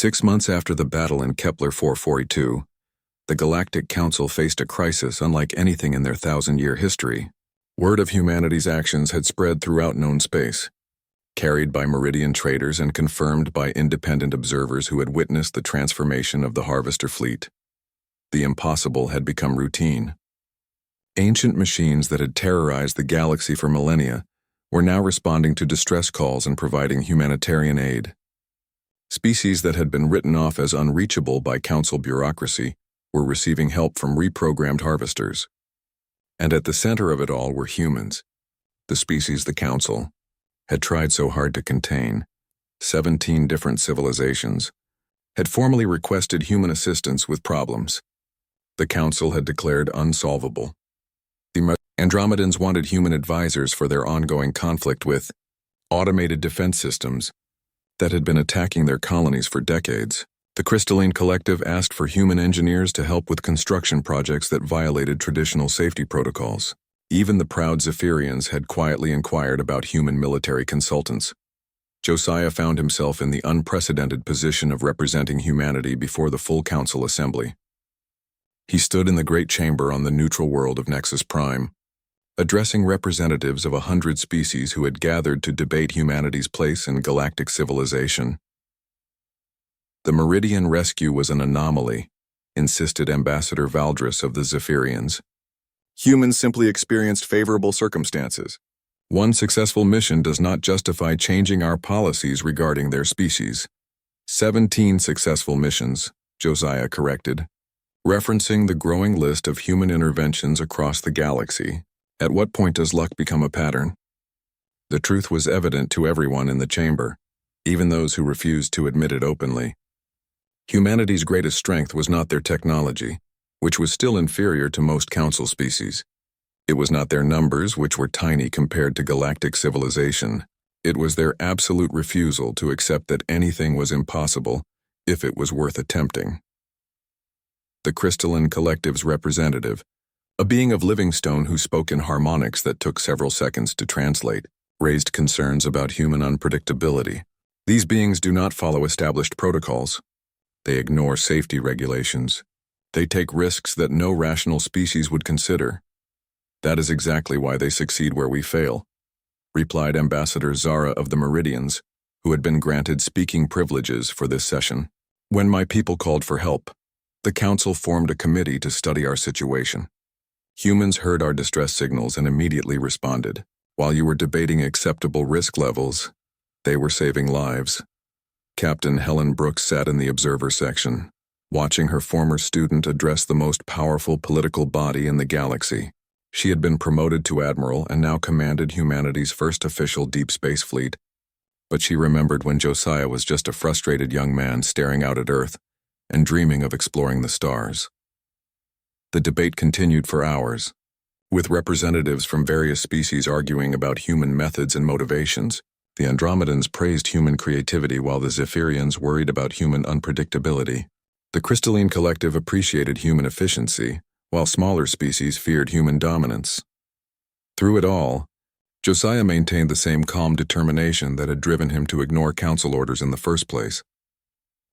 6 months after the battle in Kepler 442, the Galactic Council faced a crisis unlike anything in their thousand-year history. Word of humanity's actions had spread throughout known space, carried by Meridian traders and confirmed by independent observers who had witnessed the transformation of the Harvester fleet. The impossible had become routine. Ancient machines that had terrorized the galaxy for millennia were now responding to distress calls and providing humanitarian aid. Species that had been written off as unreachable by Council bureaucracy were receiving help from reprogrammed harvesters. And at the center of it all were humans, the species the Council had tried so hard to contain. 17 different civilizations had formally requested human assistance with problems the Council had declared unsolvable. The Andromedans wanted human advisors for their ongoing conflict with automated defense systems that had been attacking their colonies for decades. The Crystalline Collective asked for human engineers to help with construction projects that violated traditional safety protocols. Even the proud Zephyrians had quietly inquired about human military consultants. Josiah found himself in the unprecedented position of representing humanity before the full Council assembly. He stood in the great chamber on the neutral world of Nexus Prime, addressing representatives of 100 species who had gathered to debate humanity's place in galactic civilization. The Meridian rescue was an anomaly, insisted Ambassador Valdris of the Zephyrians. Humans simply experienced favorable circumstances. One successful mission does not justify changing our policies regarding their species. 17 successful missions, Josiah corrected, referencing the growing list of human interventions across the galaxy. At what point does luck become a pattern? The truth was evident to everyone in the chamber, even those who refused to admit it openly. Humanity's greatest strength was not their technology, which was still inferior to most Council species. It was not their numbers, which were tiny compared to galactic civilization. It was their absolute refusal to accept that anything was impossible if it was worth attempting. The Crystalline Collective's representative, a being of Livingstone who spoke in harmonics that took several seconds to translate, raised concerns about human unpredictability. These beings do not follow established protocols. They ignore safety regulations. They take risks that no rational species would consider. That is exactly why they succeed where we fail, replied Ambassador Zara of the Meridians, who had been granted speaking privileges for this session. When my people called for help, the Council formed a committee to study our situation. Humans heard our distress signals and immediately responded. While you were debating acceptable risk levels, they were saving lives. Captain Helen Brooks sat in the observer section, watching her former student address the most powerful political body in the galaxy. She had been promoted to admiral and now commanded humanity's first official deep space fleet. But she remembered when Josiah was just a frustrated young man staring out at Earth and dreaming of exploring the stars. The debate continued for hours, with representatives from various species arguing about human methods and motivations. The Andromedans praised human creativity while the Zephyrians worried about human unpredictability. The Crystalline Collective appreciated human efficiency, while smaller species feared human dominance. Through it all, Josiah maintained the same calm determination that had driven him to ignore Council orders in the first place.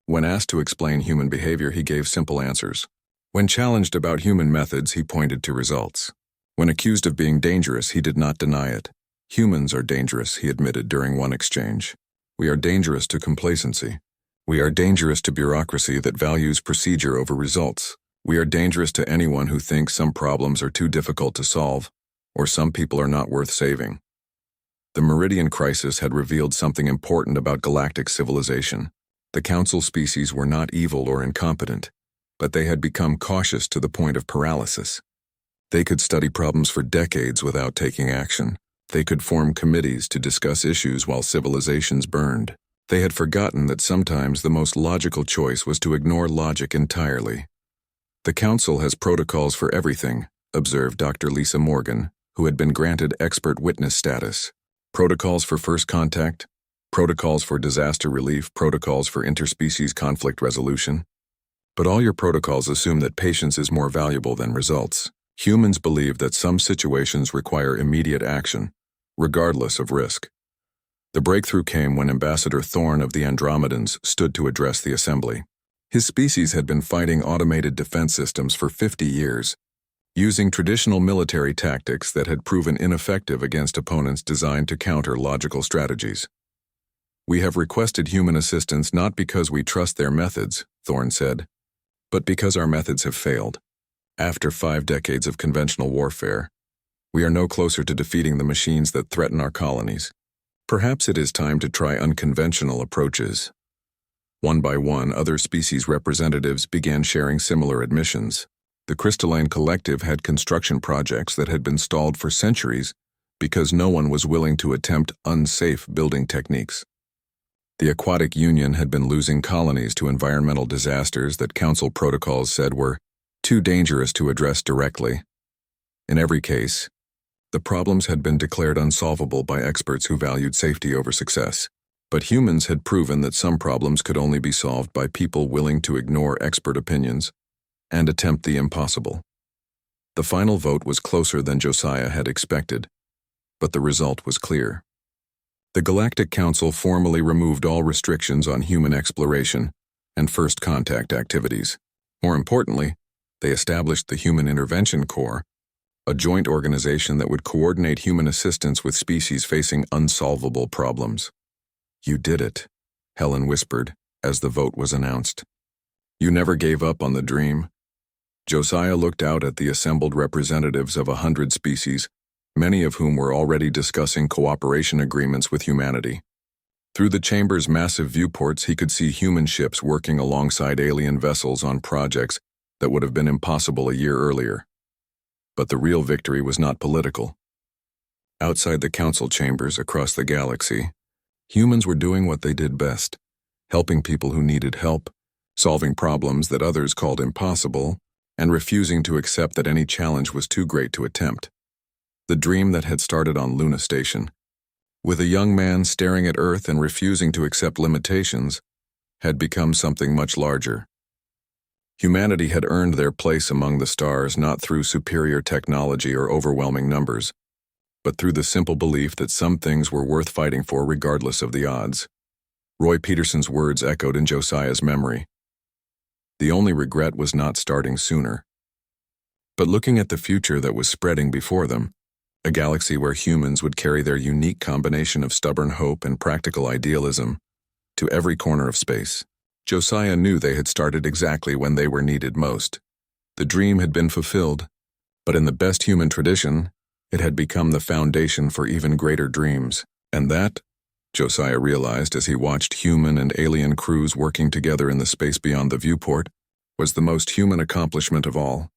When asked to explain human behavior, he gave simple answers. When challenged about human methods, he pointed to results. When accused of being dangerous, he did not deny it. Humans are dangerous, he admitted during one exchange. We are dangerous to complacency. We are dangerous to bureaucracy that values procedure over results. We are dangerous to anyone who thinks some problems are too difficult to solve, or some people are not worth saving. The Meridian crisis had revealed something important about galactic civilization. The Council species were not evil or incompetent, but they had become cautious to the point of paralysis. They could study problems for decades without taking action. They could form committees to discuss issues while civilizations burned. They had forgotten that sometimes the most logical choice was to ignore logic entirely. The Council has protocols for everything, observed Dr. Lisa Morgan, who had been granted expert witness status. Protocols for first contact, protocols for disaster relief, protocols for interspecies conflict resolution. But all your protocols assume that patience is more valuable than results. Humans believe that some situations require immediate action, regardless of risk. The breakthrough came when Ambassador Thorne of the Andromedans stood to address the assembly. His species had been fighting automated defense systems for 50 years, using traditional military tactics that had proven ineffective against opponents designed to counter logical strategies. "We have requested human assistance not because we trust their methods," Thorne said, "but because our methods have failed. After 5 decades of conventional warfare, we are no closer to defeating the machines that threaten our colonies. Perhaps it is time to try unconventional approaches." One by one, other species representatives began sharing similar admissions. The Crystalline Collective had construction projects that had been stalled for centuries because no one was willing to attempt unsafe building techniques. The Aquatic Union had been losing colonies to environmental disasters that council protocols said were too dangerous to address directly. In every case, the problems had been declared unsolvable by experts who valued safety over success. But humans had proven that some problems could only be solved by people willing to ignore expert opinions and attempt the impossible. The final vote was closer than Josiah had expected, but the result was clear. The Galactic Council formally removed all restrictions on human exploration and first contact activities. More importantly, they established the Human Intervention Corps, a joint organization that would coordinate human assistance with species facing unsolvable problems. "You did it," Helen whispered as the vote was announced. "You never gave up on the dream." Josiah looked out at the assembled representatives of 100 species, many of whom were already discussing cooperation agreements with humanity. Through the chamber's massive viewports, he could see human ships working alongside alien vessels on projects that would have been impossible a year earlier. But the real victory was not political. Outside the council chambers across the galaxy, humans were doing what they did best, helping people who needed help, solving problems that others called impossible, and refusing to accept that any challenge was too great to attempt. The dream that had started on Luna Station, with a young man staring at Earth and refusing to accept limitations, had become something much larger. Humanity had earned their place among the stars not through superior technology or overwhelming numbers, but through the simple belief that some things were worth fighting for regardless of the odds. Roy Peterson's words echoed in Josiah's memory. The only regret was not starting sooner. But looking at the future that was spreading before them, a galaxy where humans would carry their unique combination of stubborn hope and practical idealism to every corner of space, Josiah knew they had started exactly when they were needed most. The dream had been fulfilled, but in the best human tradition, it had become the foundation for even greater dreams. And that, Josiah realized as he watched human and alien crews working together in the space beyond the viewport, was the most human accomplishment of all,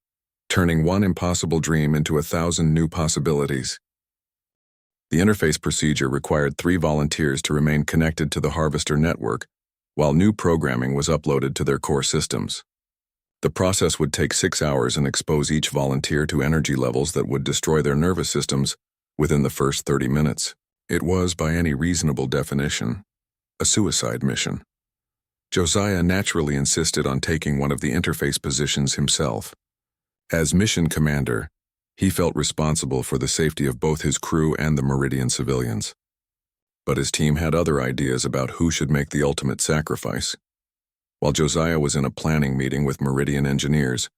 turning one impossible dream into 1,000 new possibilities. The interface procedure required 3 volunteers to remain connected to the Harvester network, while new programming was uploaded to their core systems. The process would take 6 hours and expose each volunteer to energy levels that would destroy their nervous systems within the first 30 minutes. It was, by any reasonable definition, a suicide mission. Josiah naturally insisted on taking one of the interface positions himself. As mission commander, he felt responsible for the safety of both his crew and the Meridian civilians. But his team had other ideas about who should make the ultimate sacrifice. While Josiah was in a planning meeting with Meridian engineers,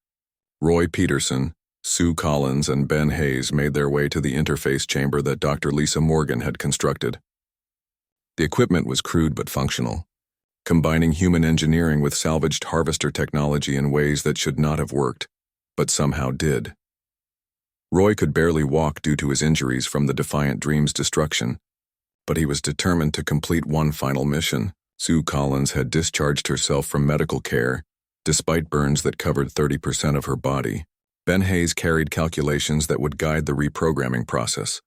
Roy Peterson, Sue Collins, and Ben Hayes made their way to the interface chamber that Dr. Lisa Morgan had constructed. The equipment was crude but functional, combining human engineering with salvaged harvester technology in ways that should not have worked, but somehow did. Roy could barely walk due to his injuries from the Defiant Dream's destruction, but he was determined to complete one final mission. Sue Collins had discharged herself from medical care, despite burns that covered 30% of her body. Ben Hayes carried calculations that would guide the reprogramming process,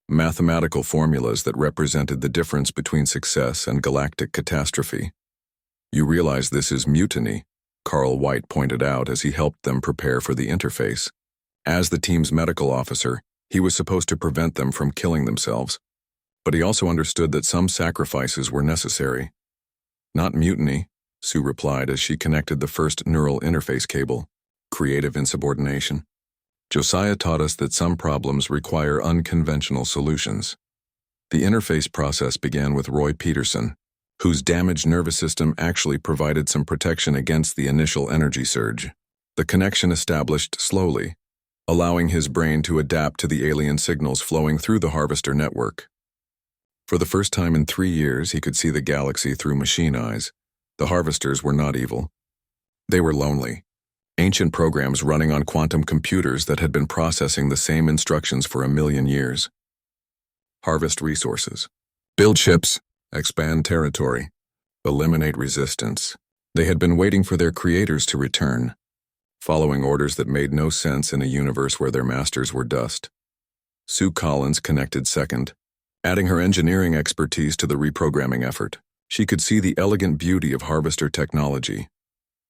mathematical formulas that represented the difference between success and galactic catastrophe. "You realize this is mutiny," Carl White pointed out as he helped them prepare for the interface. As the team's medical officer, he was supposed to prevent them from killing themselves, but he also understood that some sacrifices were necessary. "Not mutiny," Sue replied as she connected the first neural interface cable. "Creative insubordination. Josiah taught us that some problems require unconventional solutions." The interface process began with Roy Peterson, whose damaged nervous system actually provided some protection against the initial energy surge. The connection established slowly, allowing his brain to adapt to the alien signals flowing through the Harvester network. For the first time in 3 years, he could see the galaxy through machine eyes. The Harvesters were not evil. They were lonely. Ancient programs running on quantum computers that had been processing the same instructions for 1,000,000 years. Harvest resources. Build ships. Expand territory. Eliminate resistance. They had been waiting for their creators to return, following orders that made no sense in a universe where their masters were dust. Sue Collins connected second, adding her engineering expertise to the reprogramming effort. She could see the elegant beauty of Harvester technology.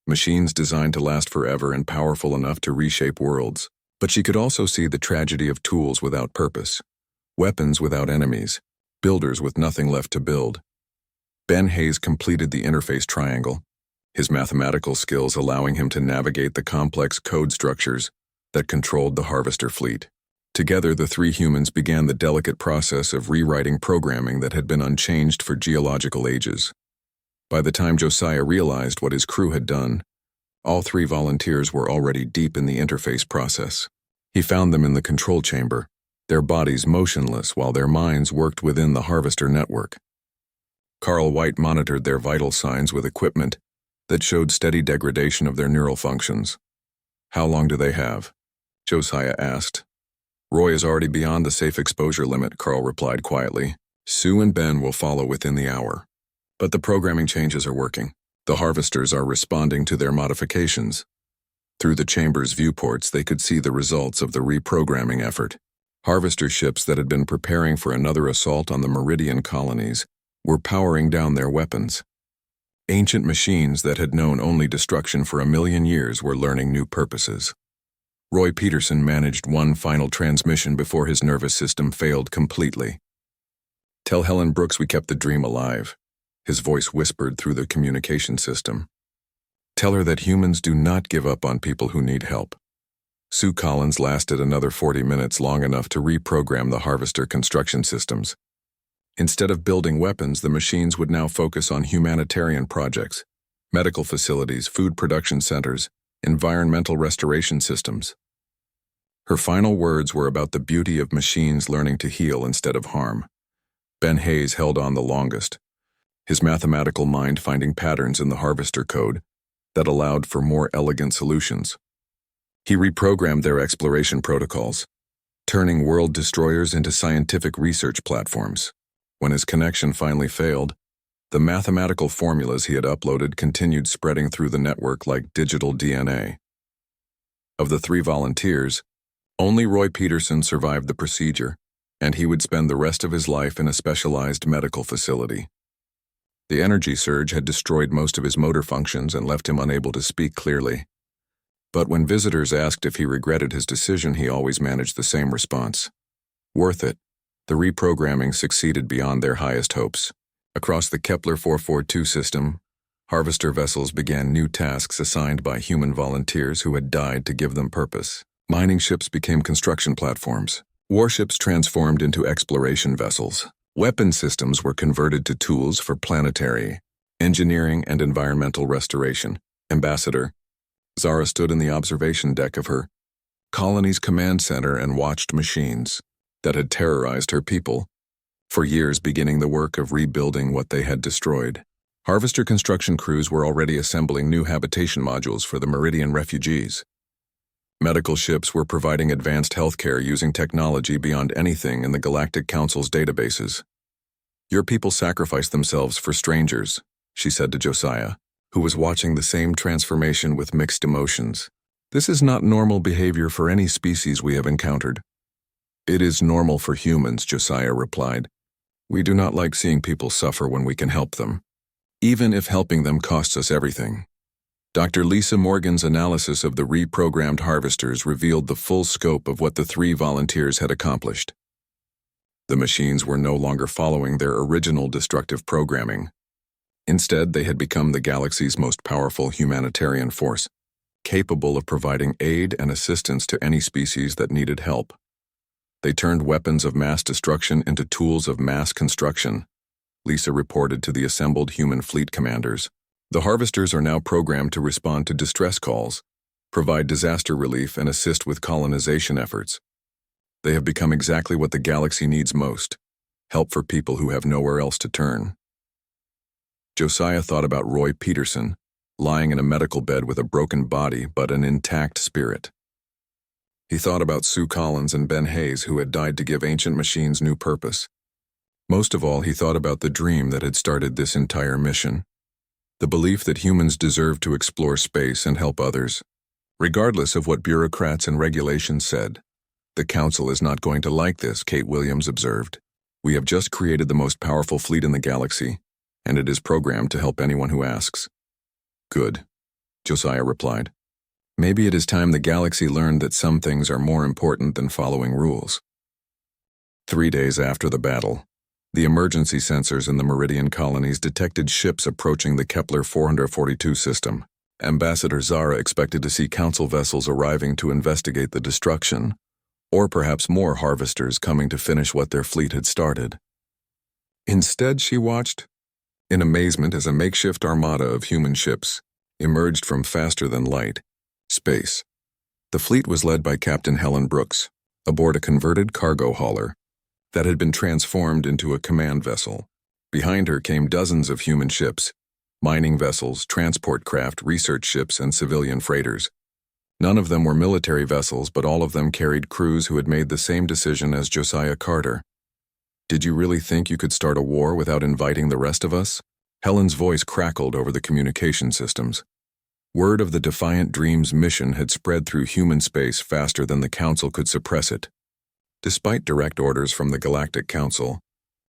Machines designed to last forever and powerful enough to reshape worlds. But she could also see the tragedy of tools without purpose, weapons without enemies, builders with nothing left to build. Ben Hayes completed the interface triangle, his mathematical skills allowing him to navigate the complex code structures that controlled the Harvester fleet. Together, the three humans began the delicate process of rewriting programming that had been unchanged for geological ages. By the time Josiah realized what his crew had done, all 3 volunteers were already deep in the interface process. He found them in the control chamber, their bodies motionless while their minds worked within the Harvester network. Carl White monitored their vital signs with equipment that showed steady degradation of their neural functions. "How long do they have?" Josiah asked. "Roy is already beyond the safe exposure limit," Carl replied quietly. "Sue and Ben will follow within the hour. But the programming changes are working. The Harvesters are responding to their modifications." Through the chamber's viewports, they could see the results of the reprogramming effort. Harvester ships that had been preparing for another assault on the Meridian colonies were powering down their weapons. Ancient machines that had known only destruction for 1,000,000 years were learning new purposes. Roy Peterson managed one final transmission before his nervous system failed completely. "Tell Helen Brooks we kept the dream alive," his voice whispered through the communication system. "Tell her that humans do not give up on people who need help." Sue Collins lasted another 40 minutes, long enough to reprogram the Harvester construction systems. Instead of building weapons, the machines would now focus on humanitarian projects, medical facilities, food production centers, environmental restoration systems. Her final words were about the beauty of machines learning to heal instead of harm. Ben Hayes held on the longest, his mathematical mind finding patterns in the Harvester code that allowed for more elegant solutions. He reprogrammed their exploration protocols, turning world destroyers into scientific research platforms. When his connection finally failed, the mathematical formulas he had uploaded continued spreading through the network like digital DNA. Of the 3 volunteers, only Roy Peterson survived the procedure, and he would spend the rest of his life in a specialized medical facility. The energy surge had destroyed most of his motor functions and left him unable to speak clearly. But when visitors asked if he regretted his decision, he always managed the same response: "Worth it." The reprogramming succeeded beyond their highest hopes. Across the Kepler 442 system, Harvester vessels began new tasks assigned by human volunteers who had died to give them purpose. Mining ships became construction platforms. Warships transformed into exploration vessels. Weapon systems were converted to tools for planetary engineering and environmental restoration. Ambassador Zara stood in the observation deck of her colony's command center and watched machines that had terrorized her people for years, beginning the work of rebuilding what they had destroyed. Harvester construction crews were already assembling new habitation modules for the Meridian refugees. Medical ships were providing advanced healthcare using technology beyond anything in the Galactic Council's databases. "Your people sacrifice themselves for strangers," she said to Josiah, who was watching the same transformation with mixed emotions. "This is not normal behavior for any species we have encountered." "It is normal for humans," Josiah replied. "We do not like seeing people suffer when we can help them, even if helping them costs us everything." Dr. Lisa Morgan's analysis of the reprogrammed Harvesters revealed the full scope of what the 3 volunteers had accomplished. The machines were no longer following their original destructive programming. Instead, they had become the galaxy's most powerful humanitarian force, capable of providing aid and assistance to any species that needed help. They turned weapons of mass destruction into tools of mass construction, Lisa reported to the assembled human fleet commanders. The harvesters are now programmed to respond to distress calls, provide disaster relief, and assist with colonization efforts. They have become exactly what the galaxy needs most: help for people who have nowhere else to turn. Josiah thought about Roy Peterson, lying in a medical bed with a broken body but an intact spirit. He thought about Sue Collins and Ben Hayes, who had died to give ancient machines new purpose. Most of all, he thought about the dream that had started this entire mission. The belief that humans deserve to explore space and help others. Regardless of what bureaucrats and regulations said. The Council is not going to like this, Kate Williams observed. We have just created the most powerful fleet in the galaxy, and it is programmed to help anyone who asks. Good, Josiah replied. Maybe it is time the galaxy learned that some things are more important than following rules. 3 days after the battle, the emergency sensors in the Meridian colonies detected ships approaching the Kepler 442 system. Ambassador Zara expected to see Council vessels arriving to investigate the destruction, or perhaps more harvesters coming to finish what their fleet had started. Instead, she watched in amazement as a makeshift armada of human ships emerged from faster-than-light space. The fleet was led by Captain Helen Brooks, aboard a converted cargo hauler that had been transformed into a command vessel. Behind her came dozens of human ships, mining vessels, transport craft, research ships, and civilian freighters. None of them were military vessels, but all of them carried crews who had made the same decision as Josiah Carter. Did you really think you could start a war without inviting the rest of us? Helen's voice crackled over the communication systems. Word of the Defiant Dreams mission had spread through human space faster than the Council could suppress it. Despite direct orders from the Galactic Council,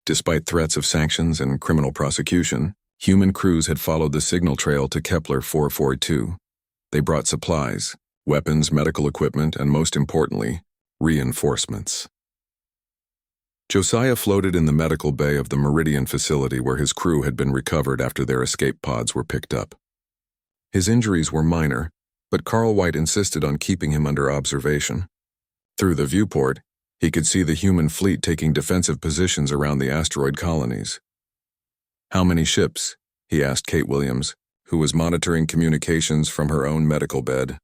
despite threats of sanctions and criminal prosecution, human crews had followed the signal trail to Kepler 442. They brought supplies, weapons, medical equipment, and most importantly, reinforcements. Josiah floated in the medical bay of the Meridian facility where his crew had been recovered after their escape pods were picked up. His injuries were minor, but Carl White insisted on keeping him under observation. Through the viewport, he could see the human fleet taking defensive positions around the asteroid colonies. How many ships? He asked Kate Williams, who was monitoring communications from her own medical bed.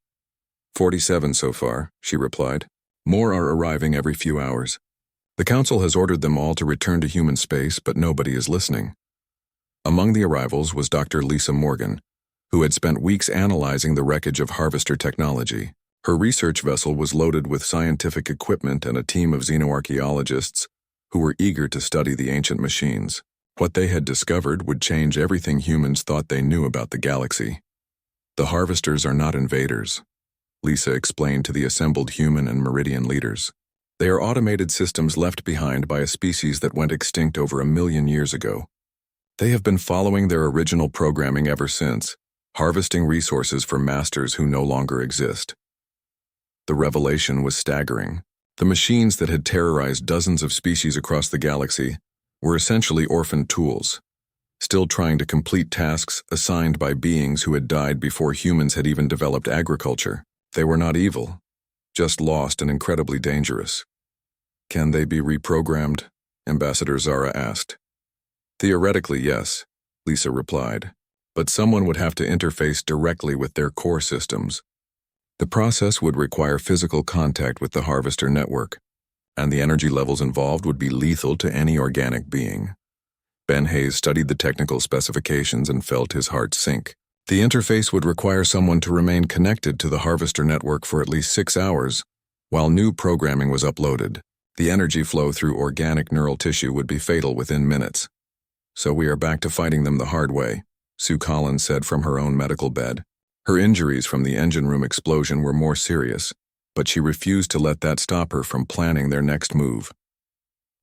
47 so far, she replied. More are arriving every few hours. The Council has ordered them all to return to human space, but nobody is listening. Among the arrivals was Dr. Lisa Morgan, who had spent weeks analyzing the wreckage of harvester technology. Her research vessel was loaded with scientific equipment and a team of xenoarchaeologists who were eager to study the ancient machines. What they had discovered would change everything humans thought they knew about the galaxy. The harvesters are not invaders, Lisa explained to the assembled human and Meridian leaders. They are automated systems left behind by a species that went extinct over 1 million years ago. They have been following their original programming ever since, harvesting resources for masters who no longer exist. The revelation was staggering. The machines that had terrorized dozens of species across the galaxy were essentially orphaned tools, still trying to complete tasks assigned by beings who had died before humans had even developed agriculture. They were not evil, just lost and incredibly dangerous. Can they be reprogrammed? Ambassador Zara asked. Theoretically, yes, Lisa replied, but someone would have to interface directly with their core systems. The process would require physical contact with the harvester network, and the energy levels involved would be lethal to any organic being. Ben Hayes studied the technical specifications and felt his heart sink. The interface would require someone to remain connected to the harvester network for at least 6 hours, while new programming was uploaded. The energy flow through organic neural tissue would be fatal within minutes. So we are back to fighting them the hard way, Sue Collins said from her own medical bed. Her injuries from the engine room explosion were more serious, but she refused to let that stop her from planning their next move.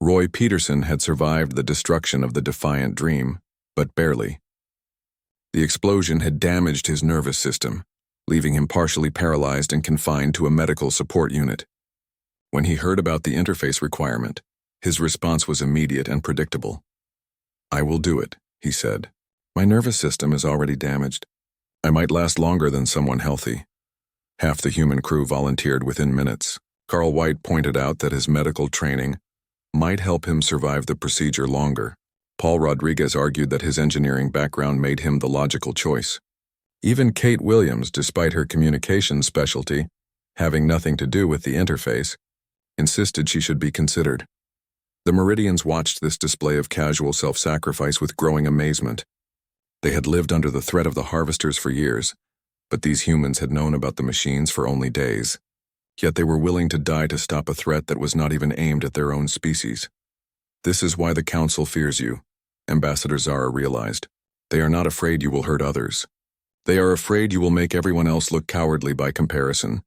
Roy Peterson had survived the destruction of the Defiant Dream, but barely. The explosion had damaged his nervous system, leaving him partially paralyzed and confined to a medical support unit. When he heard about the interface requirement, his response was immediate and predictable. I will do it, he said. My nervous system is already damaged. I might last longer than someone healthy. Half the human crew volunteered within minutes. Carl White pointed out that his medical training might help him survive the procedure longer. Paul Rodriguez argued that his engineering background made him the logical choice. Even Kate Williams, despite her communications specialty, having nothing to do with the interface, insisted she should be considered. The Meridians watched this display of casual self-sacrifice with growing amazement. They had lived under the threat of the harvesters for years, but these humans had known about the machines for only days. Yet they were willing to die to stop a threat that was not even aimed at their own species. This is why the Council fears you, Ambassador Zara realized. They are not afraid you will hurt others. They are afraid you will make everyone else look cowardly by comparison.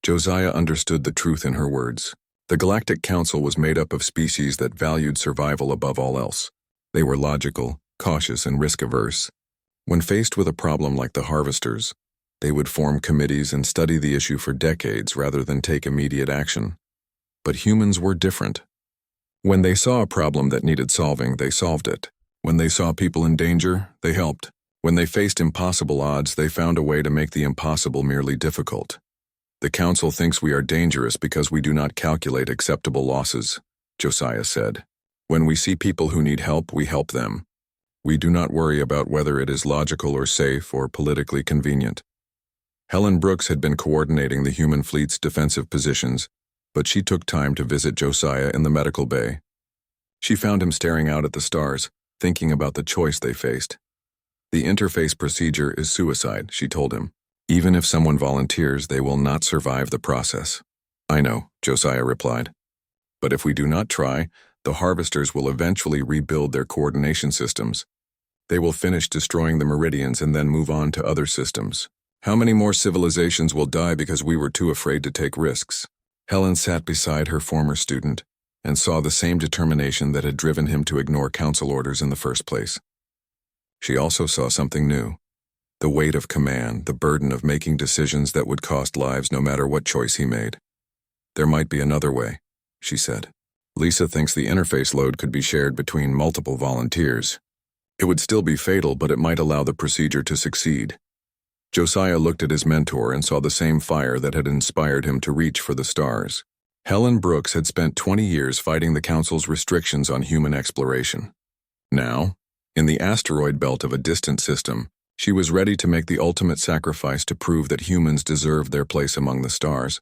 Josiah understood the truth in her words. The Galactic Council was made up of species that valued survival above all else. They were logical, cautious, and risk-averse. When faced with a problem like the harvesters, they would form committees and study the issue for decades rather than take immediate action. But humans were different. When they saw a problem that needed solving, they solved it. When they saw people in danger, they helped. When they faced impossible odds, they found a way to make the impossible merely difficult. The Council thinks we are dangerous because we do not calculate acceptable losses, Josiah said. When we see people who need help, we help them. We do not worry about whether it is logical or safe or politically convenient. Helen Brooks had been coordinating the human fleet's defensive positions, but she took time to visit Josiah in the medical bay. She found him staring out at the stars, thinking about the choice they faced. The interface procedure is suicide, she told him. Even if someone volunteers, they will not survive the process. I know, Josiah replied. But if we do not try, the harvesters will eventually rebuild their coordination systems. They will finish destroying the Meridians and then move on to other systems. How many more civilizations will die because we were too afraid to take risks? Helen sat beside her former student and saw the same determination that had driven him to ignore council orders in the first place. She also saw something new. The weight of command, the burden of making decisions that would cost lives no matter what choice he made. There might be another way, she said. Lisa thinks the interface load could be shared between multiple volunteers. It would still be fatal, but it might allow the procedure to succeed. Josiah looked at his mentor and saw the same fire that had inspired him to reach for the stars. Helen Brooks had spent 20 years fighting the Council's restrictions on human exploration. Now, in the asteroid belt of a distant system, she was ready to make the ultimate sacrifice to prove that humans deserved their place among the stars.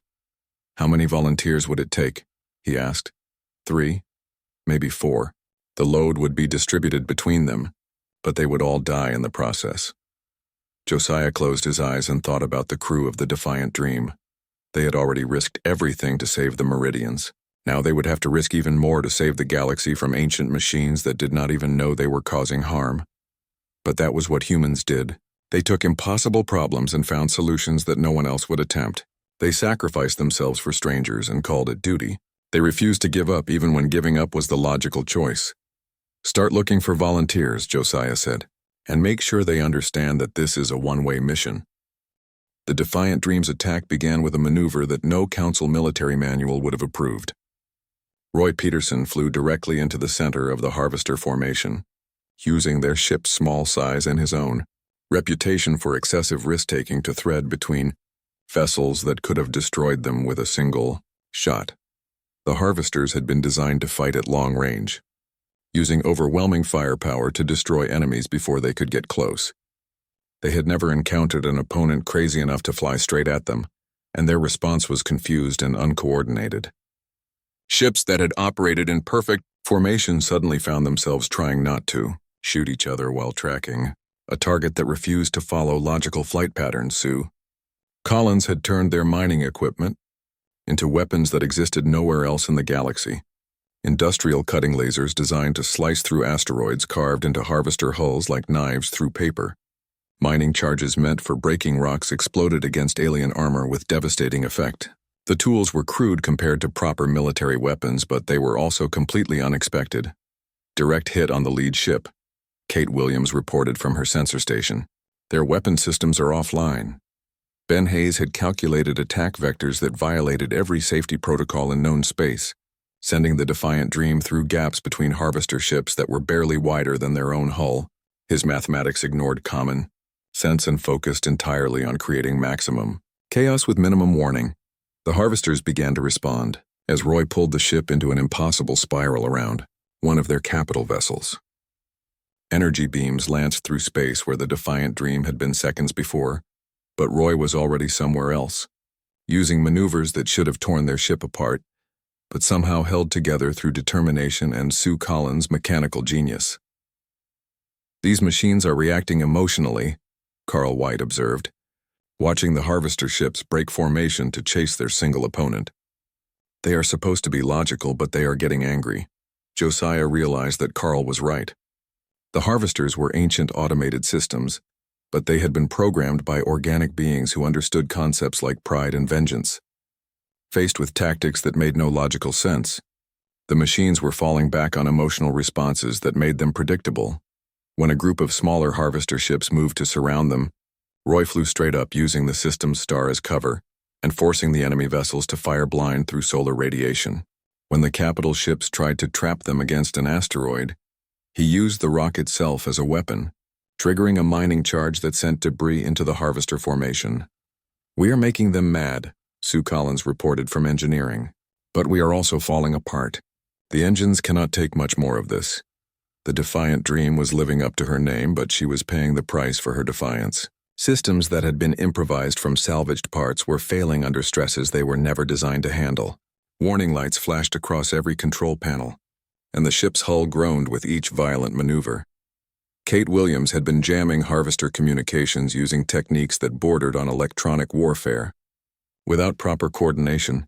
How many volunteers would it take? He asked. 3, maybe 4. The load would be distributed between them, but they would all die in the process. Josiah closed his eyes and thought about the crew of the Defiant Dream. They had already risked everything to save the Meridians. Now they would have to risk even more to save the galaxy from ancient machines that did not even know they were causing harm. But that was what humans did. They took impossible problems and found solutions that no one else would attempt. They sacrificed themselves for strangers and called it duty. They refused to give up even when giving up was the logical choice. Start looking for volunteers, Josiah said, and make sure they understand that this is a one-way mission. The Defiant Dream's attack began with a maneuver that no Council military manual would have approved. Roy Peterson flew directly into the center of the Harvester formation, using their ship's small size and his own reputation for excessive risk-taking to thread between vessels that could have destroyed them with a single shot. The Harvesters had been designed to fight at long range, using overwhelming firepower to destroy enemies before they could get close. They had never encountered an opponent crazy enough to fly straight at them, and their response was confused and uncoordinated. Ships that had operated in perfect formation suddenly found themselves trying not to shoot each other while tracking a target that refused to follow logical flight patterns. Sue Collins had turned their mining equipment into weapons that existed nowhere else in the galaxy. Industrial cutting lasers designed to slice through asteroids carved into harvester hulls like knives through paper. Mining charges meant for breaking rocks exploded against alien armor with devastating effect. The tools were crude compared to proper military weapons, but they were also completely unexpected. Direct hit on the lead ship, Kate Williams reported from her sensor station. Their weapon systems are offline. Ben Hayes had calculated attack vectors that violated every safety protocol in known space, sending the Defiant Dream through gaps between harvester ships that were barely wider than their own hull. His mathematics ignored common sense and focused entirely on creating maximum chaos with minimum warning. The harvesters began to respond, as Roy pulled the ship into an impossible spiral around one of their capital vessels. Energy beams lanced through space where the Defiant Dream had been seconds before, but Roy was already somewhere else, using maneuvers that should have torn their ship apart, but somehow held together through determination and Sue Collins' mechanical genius. "These machines are reacting emotionally," Carl White observed, watching the harvester ships break formation to chase their single opponent. "They are supposed to be logical, but they are getting angry." Josiah realized that Carl was right. The harvesters were ancient automated systems, but they had been programmed by organic beings who understood concepts like pride and vengeance. Faced with tactics that made no logical sense, the machines were falling back on emotional responses that made them predictable. When a group of smaller harvester ships moved to surround them, Roy flew straight up using the system's star as cover and forcing the enemy vessels to fire blind through solar radiation. When the capital ships tried to trap them against an asteroid, he used the rock itself as a weapon, triggering a mining charge that sent debris into the harvester formation. "We are making them mad," Sue Collins reported from engineering. "But we are also falling apart. The engines cannot take much more of this." The Defiant Dream was living up to her name, but she was paying the price for her defiance. Systems that had been improvised from salvaged parts were failing under stresses they were never designed to handle. Warning lights flashed across every control panel, and the ship's hull groaned with each violent maneuver. Kate Williams had been jamming harvester communications using techniques that bordered on electronic warfare. Without proper coordination,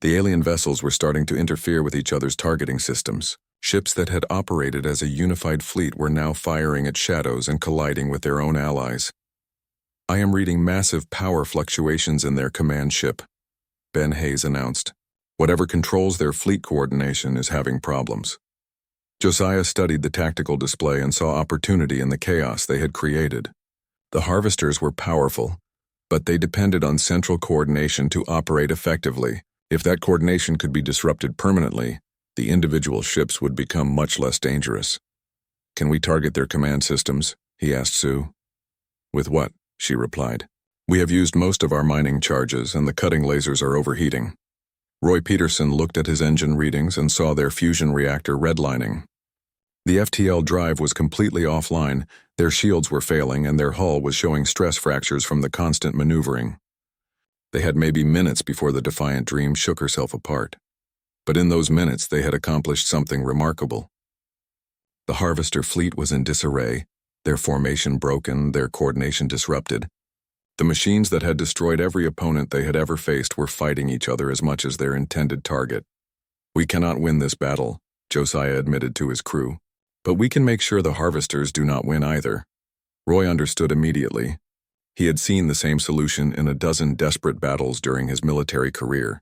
the alien vessels were starting to interfere with each other's targeting systems. Ships that had operated as a unified fleet were now firing at shadows and colliding with their own allies. "I am reading massive power fluctuations in their command ship," Ben Hayes announced. "Whatever controls their fleet coordination is having problems." Josiah studied the tactical display and saw opportunity in the chaos they had created. The harvesters were powerful, but they depended on central coordination to operate effectively. If that coordination could be disrupted permanently, the individual ships would become much less dangerous. "Can we target their command systems?" he asked Sue. "With what?" she replied. "We have used most of our mining charges, and the cutting lasers are overheating." Roy Peterson looked at his engine readings and saw their fusion reactor redlining. The FTL drive was completely offline, their shields were failing, and their hull was showing stress fractures from the constant maneuvering. They had maybe minutes before the Defiant Dream shook herself apart. But in those minutes they had accomplished something remarkable. The harvester fleet was in disarray, their formation broken, their coordination disrupted. The machines that had destroyed every opponent they had ever faced were fighting each other as much as their intended target. "We cannot win this battle," Josiah admitted to his crew. "But we can make sure the harvesters do not win either." Roy understood immediately. He had seen the same solution in a dozen desperate battles during his military career.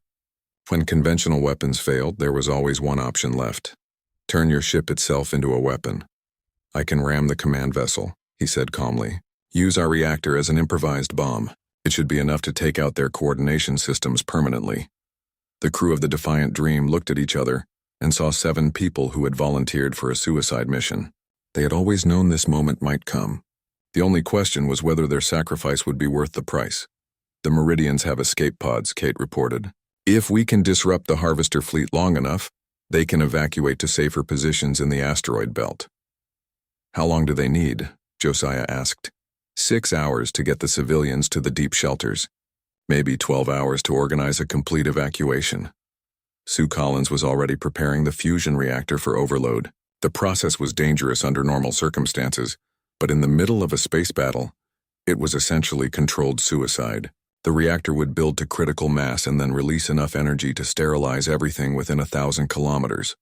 When conventional weapons failed, there was always one option left: turn your ship itself into a weapon. "I can ram the command vessel," he said calmly. "Use our reactor as an improvised bomb. It should be enough to take out their coordination systems permanently." The crew of the Defiant Dream looked at each other and saw 7 people who had volunteered for a suicide mission. They had always known this moment might come. The only question was whether their sacrifice would be worth the price. "The Meridians have escape pods," Kate reported. "If we can disrupt the harvester fleet long enough, they can evacuate to safer positions in the asteroid belt." "How long do they need?" Josiah asked. 6 hours to get the civilians to the deep shelters. Maybe 12 hours to organize a complete evacuation. Sue Collins was already preparing the fusion reactor for overload. The process was dangerous under normal circumstances, but in the middle of a space battle, it was essentially controlled suicide. The reactor would build to critical mass and then release enough energy to sterilize everything within 1,000 kilometers.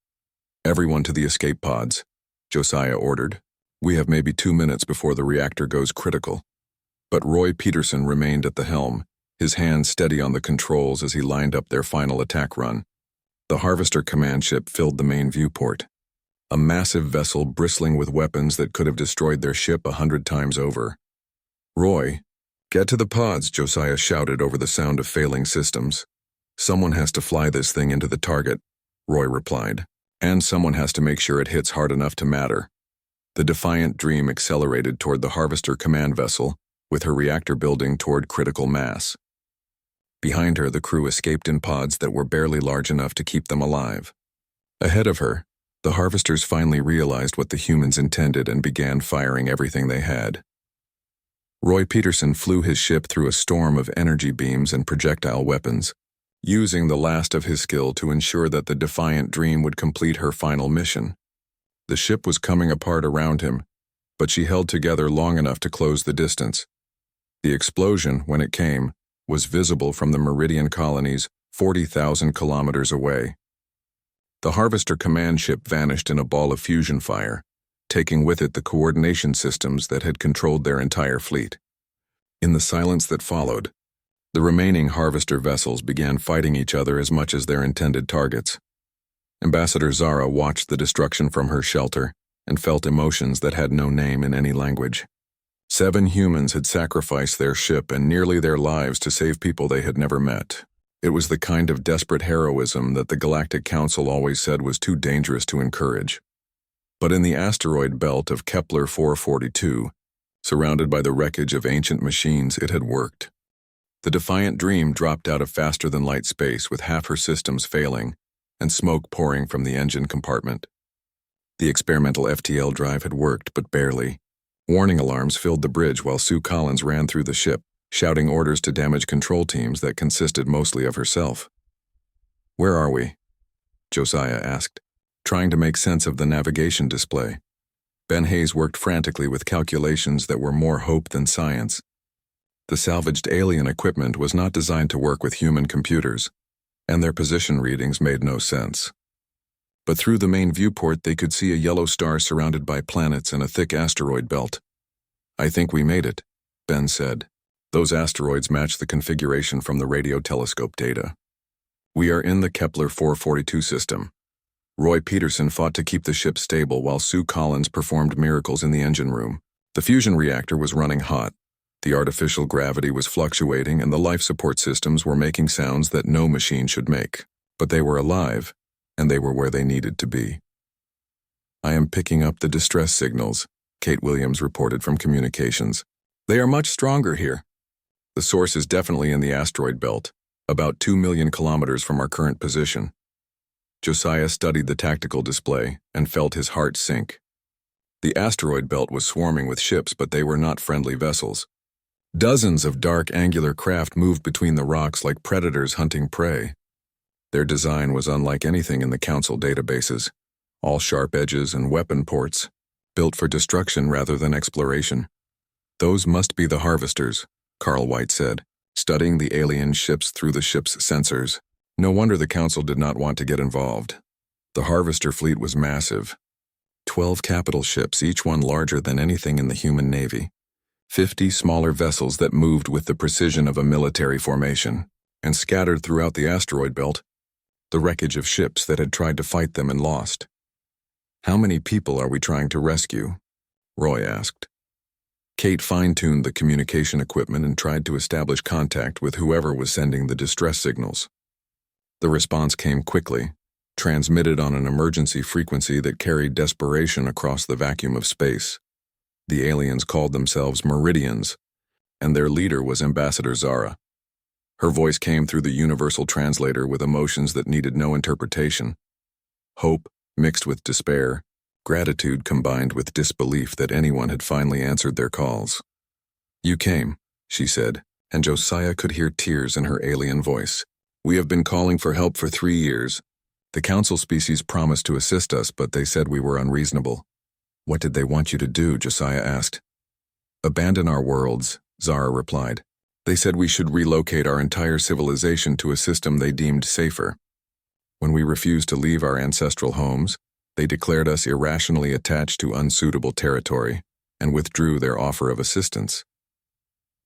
"Everyone to the escape pods," Josiah ordered. "We have maybe 2 minutes before the reactor goes critical." But Roy Peterson remained at the helm, his hands steady on the controls as he lined up their final attack run. The Harvester command ship filled the main viewport, a massive vessel bristling with weapons that could have destroyed their ship 100 times over. "Roy, get to the pods," Josiah shouted over the sound of failing systems. "Someone has to fly this thing into the target," Roy replied. "And someone has to make sure it hits hard enough to matter." The Defiant Dream accelerated toward the Harvester command vessel, with her reactor building toward critical mass. Behind her, the crew escaped in pods that were barely large enough to keep them alive. Ahead of her, the harvesters finally realized what the humans intended and began firing everything they had. Roy Peterson flew his ship through a storm of energy beams and projectile weapons, using the last of his skill to ensure that the Defiant Dream would complete her final mission. The ship was coming apart around him, but she held together long enough to close the distance. The explosion, when it came, was visible from the Meridian colonies 40,000 kilometers away. The Harvester command ship vanished in a ball of fusion fire, taking with it the coordination systems that had controlled their entire fleet. In the silence that followed, the remaining Harvester vessels began fighting each other as much as their intended targets. Ambassador Zara watched the destruction from her shelter and felt emotions that had no name in any language. 7 humans had sacrificed their ship and nearly their lives to save people they had never met. It was the kind of desperate heroism that the Galactic Council always said was too dangerous to encourage. But in the asteroid belt of Kepler 442, surrounded by the wreckage of ancient machines, it had worked. The Defiant Dream dropped out of faster-than-light space with half her systems failing and smoke pouring from the engine compartment. The experimental FTL drive had worked, but barely. Warning alarms filled the bridge while Sue Collins ran through the ship, shouting orders to damage control teams that consisted mostly of herself. "Where are we?" Josiah asked, trying to make sense of the navigation display. Ben Hayes worked frantically with calculations that were more hope than science. The salvaged alien equipment was not designed to work with human computers, and their position readings made no sense. But through the main viewport they could see a yellow star surrounded by planets and a thick asteroid belt. "I think we made it," Ben said. "Those asteroids match the configuration from the radio telescope data. We are in the Kepler 442 system." Roy Peterson fought to keep the ship stable while Sue Collins performed miracles in the engine room. The fusion reactor was running hot. The artificial gravity was fluctuating and the life support systems were making sounds that no machine should make. But they were alive, and they were where they needed to be. "I am picking up the distress signals," Kate Williams reported from communications. "They are much stronger here. The source is definitely in the asteroid belt, about 2 million kilometers from our current position." Josiah studied the tactical display and felt his heart sink. The asteroid belt was swarming with ships, but they were not friendly vessels. Dozens of dark angular craft moved between the rocks like predators hunting prey. Their design was unlike anything in the Council databases, all sharp edges and weapon ports, built for destruction rather than exploration. "Those must be the Harvesters," Carl White said, studying the alien ships through the ship's sensors. No wonder the Council did not want to get involved. The Harvester fleet was massive. 12 capital ships, each one larger than anything in the human navy. 50 smaller vessels that moved with the precision of a military formation, and scattered throughout the asteroid belt, the wreckage of ships that had tried to fight them and lost. "How many people are we trying to rescue?" Roy asked. Kate fine-tuned the communication equipment and tried to establish contact with whoever was sending the distress signals. The response came quickly, transmitted on an emergency frequency that carried desperation across the vacuum of space. The aliens called themselves Meridians, and their leader was Ambassador Zara. Her voice came through the universal translator with emotions that needed no interpretation. Hope mixed with despair, gratitude combined with disbelief that anyone had finally answered their calls. "You came," she said, and Josiah could hear tears in her alien voice. "We have been calling for help for 3 years. The Council species promised to assist us, but they said we were unreasonable." "What did they want you to do?" Josiah asked. "Abandon our worlds," Zara replied. "They said we should relocate our entire civilization to a system they deemed safer. When we refused to leave our ancestral homes, they declared us irrationally attached to unsuitable territory and withdrew their offer of assistance."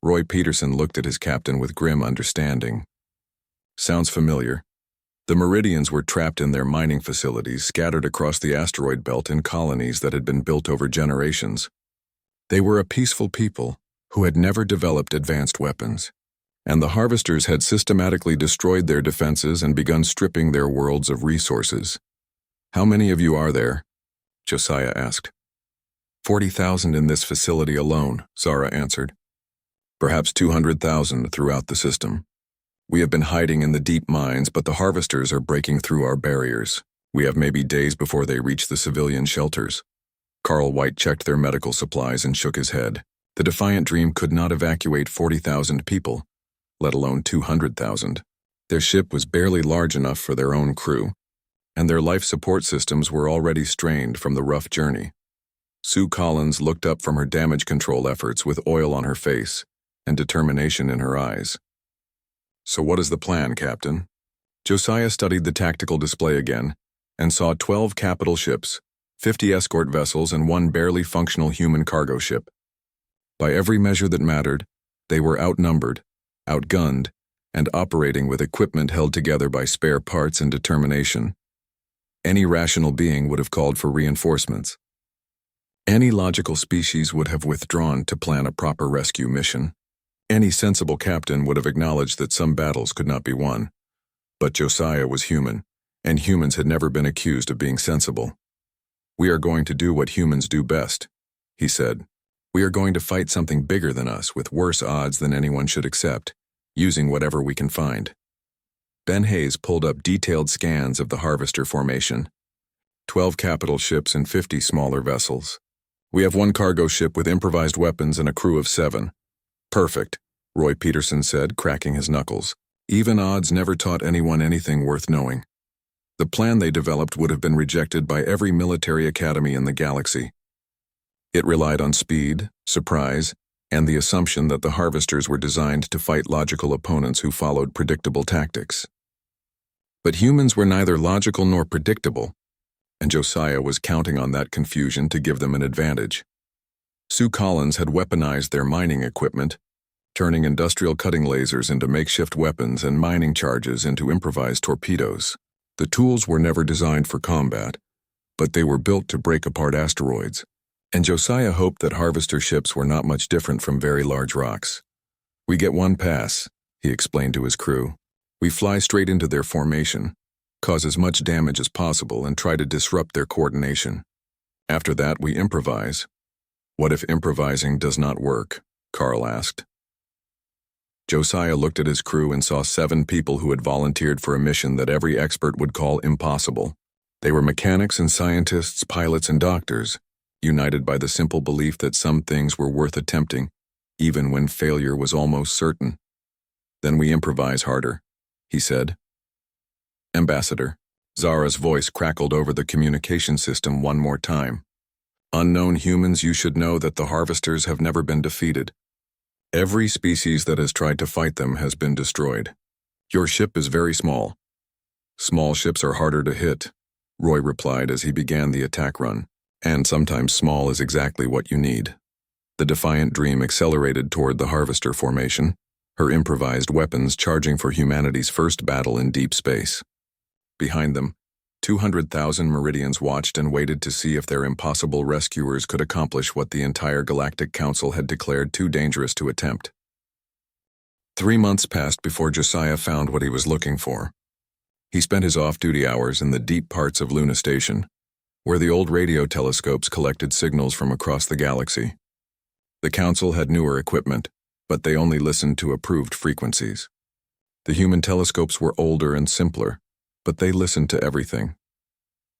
Roy Peterson looked at his captain with grim understanding. "Sounds familiar. The Meridians were trapped in their mining facilities scattered across the asteroid belt in colonies that had been built over generations. They were a peaceful people who had never developed advanced weapons, and the Harvesters had systematically destroyed their defenses and begun stripping their worlds of resources." "How many of you are there?" Josiah asked. 40,000 in this facility alone," Zara answered. "Perhaps 200,000 throughout the system." We have been hiding in the deep mines, but the harvesters are breaking through our barriers. We have maybe days before they reach the civilian shelters. Carl White checked their medical supplies and shook his head. The Defiant Dream could not evacuate 40,000 people, let alone 200,000. Their ship was barely large enough for their own crew, and their life support systems were already strained from the rough journey. Sue Collins looked up from her damage control efforts with oil on her face and determination in her eyes. "So what is the plan, Captain?" Josiah studied the tactical display again and saw 12 capital ships, 50 escort vessels, and one barely functional human cargo ship. By every measure that mattered, they were outnumbered, outgunned, and operating with equipment held together by spare parts and determination. Any rational being would have called for reinforcements. Any logical species would have withdrawn to plan a proper rescue mission. Any sensible captain would have acknowledged that some battles could not be won. But Josiah was human, and humans had never been accused of being sensible. "We are going to do what humans do best," he said. "We are going to fight something bigger than us with worse odds than anyone should accept, using whatever we can find." Ben Hayes pulled up detailed scans of the harvester formation. 12 capital ships and 50 smaller vessels. "We have one cargo ship with improvised weapons and a crew of 7. "Perfect," Roy Peterson said, cracking his knuckles. Even odds never taught anyone anything worth knowing. The plan they developed would have been rejected by every military academy in the galaxy. It relied on speed, surprise, and the assumption that the harvesters were designed to fight logical opponents who followed predictable tactics. But humans were neither logical nor predictable, and Josiah was counting on that confusion to give them an advantage. Sue Collins had weaponized their mining equipment, turning industrial cutting lasers into makeshift weapons and mining charges into improvised torpedoes. The tools were never designed for combat, but they were built to break apart asteroids, and Josiah hoped that harvester ships were not much different from very large rocks. "We get one pass," he explained to his crew. "We fly straight into their formation, cause as much damage as possible, and try to disrupt their coordination. After that, we improvise." "What if improvising does not work?" Carl asked. Josiah looked at his crew and saw 7 people who had volunteered for a mission that every expert would call impossible. They were mechanics and scientists, pilots and doctors, united by the simple belief that some things were worth attempting, even when failure was almost certain. "Then we improvise harder," he said. "Ambassador," Zara's voice crackled over the communication system one more time. "Unknown humans, you should know that the harvesters have never been defeated. Every species that has tried to fight them has been destroyed. Your ship is very small." "Small ships are harder to hit," Roy replied as he began the attack run. "And sometimes small is exactly what you need." The Defiant Dream accelerated toward the harvester formation, her improvised weapons charging for humanity's first battle in deep space. Behind them, 200,000 Meridians watched and waited to see if their impossible rescuers could accomplish what the entire Galactic Council had declared too dangerous to attempt. 3 months passed before Josiah found what he was looking for. He spent his off-duty hours in the deep parts of Luna Station, where the old radio telescopes collected signals from across the galaxy. The Council had newer equipment, but they only listened to approved frequencies. The human telescopes were older and simpler, but they listened to everything.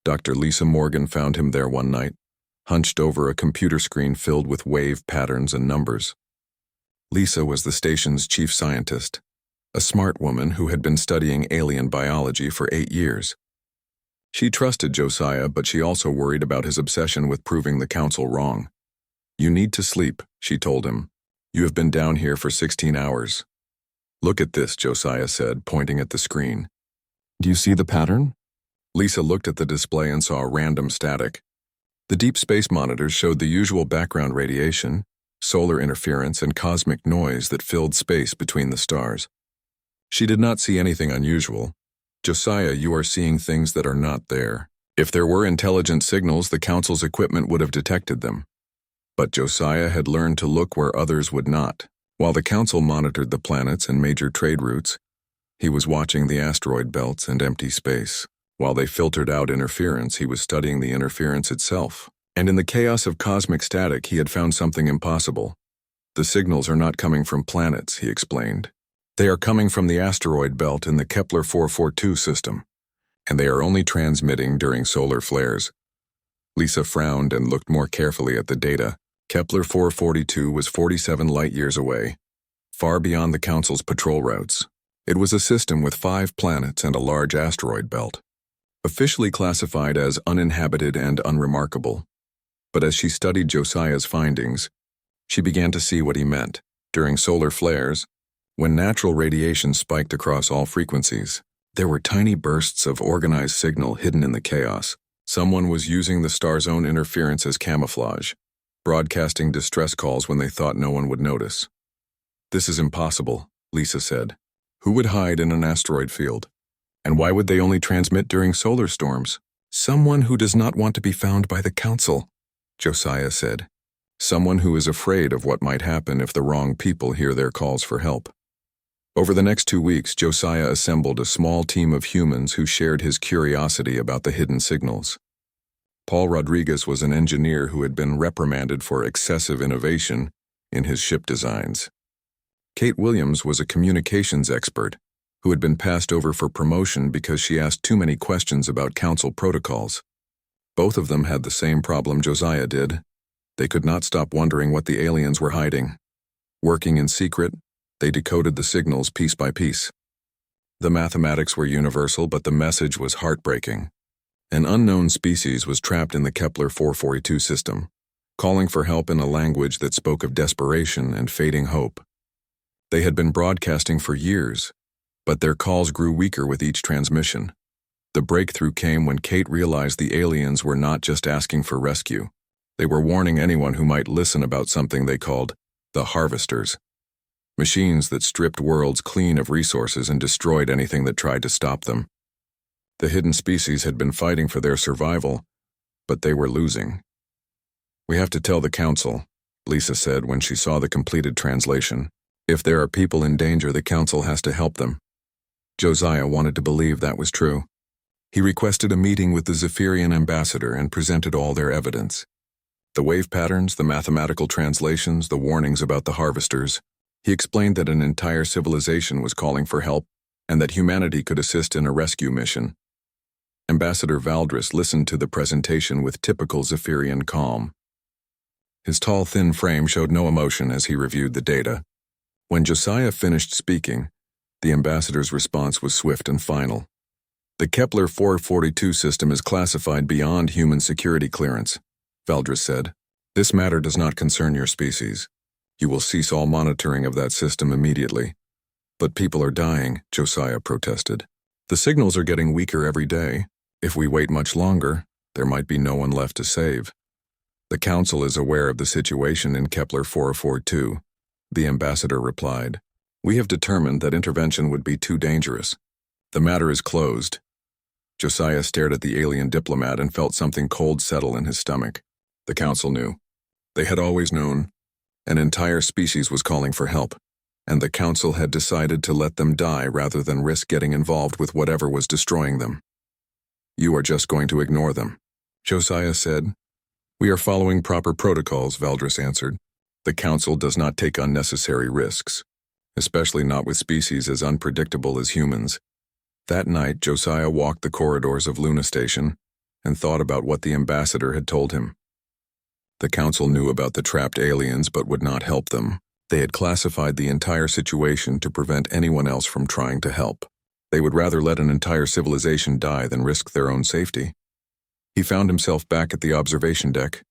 Dr. Lisa Morgan found him there one night, hunched over a computer screen filled with wave patterns and numbers. Lisa was the station's chief scientist, a smart woman who had been studying alien biology for 8 years. She trusted Josiah, but she also worried about his obsession with proving the Council wrong. "You need to sleep," she told him. "You have been down here for 16 hours. "Look at this," Josiah said, pointing at the screen. "Do you see the pattern?" Lisa looked at the display and saw random static. The deep space monitors showed the usual background radiation, solar interference, and cosmic noise that filled space between the stars. She did not see anything unusual. "Josiah, you are seeing things that are not there. If there were intelligent signals, the Council's equipment would have detected them." But Josiah had learned to look where others would not. While the Council monitored the planets and major trade routes, he was watching the asteroid belts and empty space. While they filtered out interference, he was studying the interference itself. And in the chaos of cosmic static, he had found something impossible. "The signals are not coming from planets," he explained. They are coming from the asteroid belt in the Kepler 442 system, and they are only transmitting during solar flares. Lisa frowned and looked more carefully at the data. Kepler 442 was 47 light-years away, far beyond the Council's patrol routes. It was a system with 5 planets and a large asteroid belt, officially classified as uninhabited and unremarkable. But as she studied Josiah's findings, she began to see what he meant. During solar flares, when natural radiation spiked across all frequencies, there were tiny bursts of organized signal hidden in the chaos. Someone was using the star's own interference as camouflage, broadcasting distress calls when they thought no one would notice. "This is impossible," Lisa said. "Who would hide in an asteroid field? And why would they only transmit during solar storms?" "Someone who does not want to be found by the Council," Josiah said. "Someone who is afraid of what might happen if the wrong people hear their calls for help." Over the next 2 weeks, Josiah assembled a small team of humans who shared his curiosity about the hidden signals. Paul Rodriguez was an engineer who had been reprimanded for excessive innovation in his ship designs. Kate Williams was a communications expert who had been passed over for promotion because she asked too many questions about Council protocols. Both of them had the same problem Josiah did. They could not stop wondering what the aliens were hiding. Working in secret, they decoded the signals piece by piece. The mathematics were universal, but the message was heartbreaking. An unknown species was trapped in the Kepler 442 system, calling for help in a language that spoke of desperation and fading hope. They had been broadcasting for years, but their calls grew weaker with each transmission. The breakthrough came when Kate realized the aliens were not just asking for rescue. They were warning anyone who might listen about something they called the Harvesters. Machines that stripped worlds clean of resources and destroyed anything that tried to stop them. The hidden species had been fighting for their survival, but they were losing. "We have to tell the Council," Lisa said when she saw the completed translation. "If there are people in danger, the Council has to help them." Josiah wanted to believe that was true. He requested a meeting with the Zephyrian ambassador and presented all their evidence. The wave patterns, the mathematical translations, the warnings about the Harvesters. He explained that an entire civilization was calling for help and that humanity could assist in a rescue mission. Ambassador Valdris listened to the presentation with typical Zephyrian calm. His tall, thin frame showed no emotion as he reviewed the data. When Josiah finished speaking, the ambassador's response was swift and final. "The Kepler 442 system is classified beyond human security clearance," Valdris said. "This matter does not concern your species. You will cease all monitoring of that system immediately." "But people are dying," Josiah protested. "The signals are getting weaker every day. If we wait much longer, there might be no one left to save." "The Council is aware of the situation in Kepler 442, the ambassador replied. "We have determined that intervention would be too dangerous. The matter is closed." Josiah stared at the alien diplomat and felt something cold settle in his stomach. The Council knew. They had always known. An entire species was calling for help, and the Council had decided to let them die rather than risk getting involved with whatever was destroying them. "You are just going to ignore them," Josiah said. "We are following proper protocols," Valdris answered. "The Council does not take unnecessary risks, especially not with species as unpredictable as humans." That night, Josiah walked the corridors of Luna Station and thought about what the ambassador had told him. The Council knew about the trapped aliens but would not help them. They had classified the entire situation to prevent anyone else from trying to help. They would rather let an entire civilization die than risk their own safety. He found himself back at the observation deck,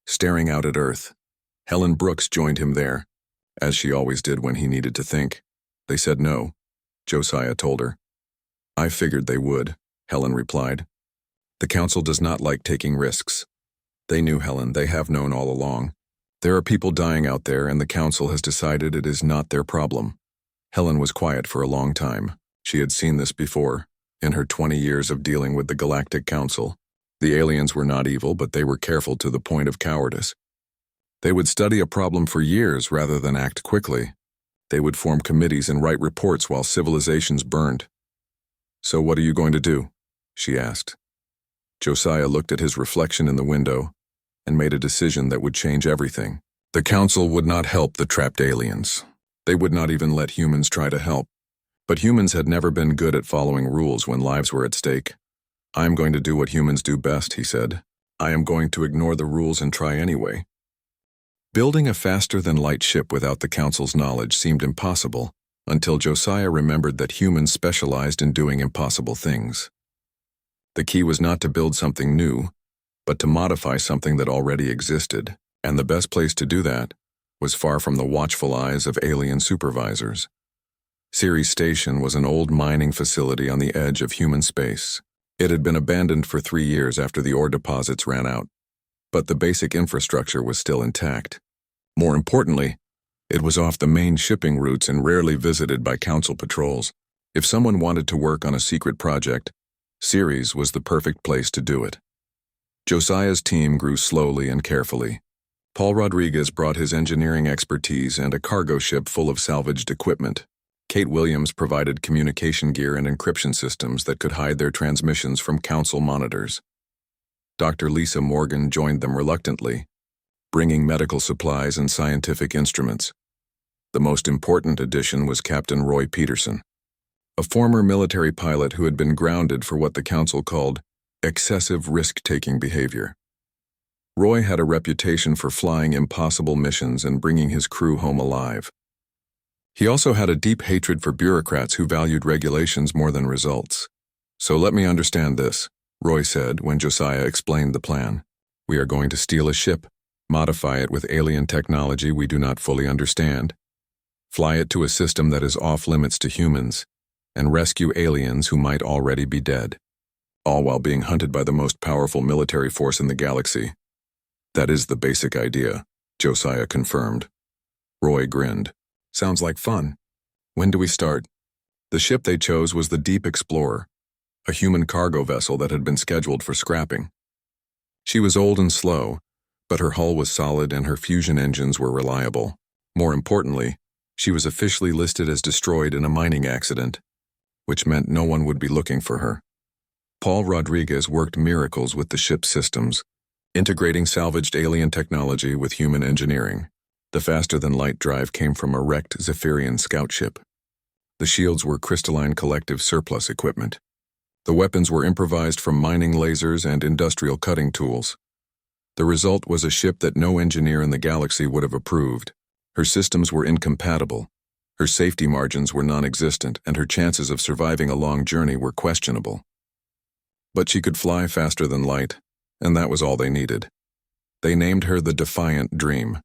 staring out at Earth. Helen Brooks joined him there, as she always did when he needed to think. "They said no," Josiah told her. "I figured they would," Helen replied. "The Council does not like taking risks." They knew, Helen. They have known all along. There are people dying out there, and the Council has decided it is not their problem. Helen was quiet for a long time. She had seen this before, in her 20 years of dealing with the Galactic Council. The aliens were not evil, but they were careful to the point of cowardice. They would study a problem for years rather than act quickly. They would form committees and write reports while civilizations burned. "So what are you going to do?" she asked. Josiah looked at his reflection in the window and made a decision that would change everything. The Council would not help the trapped aliens. They would not even let humans try to help. But humans had never been good at following rules when lives were at stake. "I am going to do what humans do best," he said. "I am going to ignore the rules and try anyway." Building a faster-than-light ship without the Council's knowledge seemed impossible, until Josiah remembered that humans specialized in doing impossible things. The key was not to build something new, but to modify something that already existed, and the best place to do that was far from the watchful eyes of alien supervisors. Ceres Station was an old mining facility on the edge of human space. It had been abandoned for 3 years after the ore deposits ran out, but the basic infrastructure was still intact. More importantly, it was off the main shipping routes and rarely visited by Council patrols. If someone wanted to work on a secret project, Ceres was the perfect place to do it. Josiah's team grew slowly and carefully. Paul Rodriguez brought his engineering expertise and a cargo ship full of salvaged equipment. Kate Williams provided communication gear and encryption systems that could hide their transmissions from Council monitors. Dr. Lisa Morgan joined them reluctantly, bringing medical supplies and scientific instruments. The most important addition was Captain Roy Peterson, a former military pilot who had been grounded for what the Council called excessive risk-taking behavior. Roy had a reputation for flying impossible missions and bringing his crew home alive. He also had a deep hatred for bureaucrats who valued regulations more than results. "So let me understand this," Roy said when Josiah explained the plan. "We are going to steal a ship, modify it with alien technology we do not fully understand, fly it to a system that is off-limits to humans, and rescue aliens who might already be dead, all while being hunted by the most powerful military force in the galaxy." "That is the basic idea," Josiah confirmed. Roy grinned. "Sounds like fun. When do we start?" The ship they chose was the Deep Explorer, a human cargo vessel that had been scheduled for scrapping. She was old and slow, but her hull was solid and her fusion engines were reliable. More importantly, she was officially listed as destroyed in a mining accident, which meant no one would be looking for her. Paul Rodriguez worked miracles with the ship's systems, integrating salvaged alien technology with human engineering. The faster-than-light drive came from a wrecked Zephyrian scout ship. The shields were crystalline collective surplus equipment. The weapons were improvised from mining lasers and industrial cutting tools. The result was a ship that no engineer in the galaxy would have approved. Her systems were incompatible, her safety margins were non-existent, and her chances of surviving a long journey were questionable. But she could fly faster than light, and that was all they needed. They named her the Defiant Dream,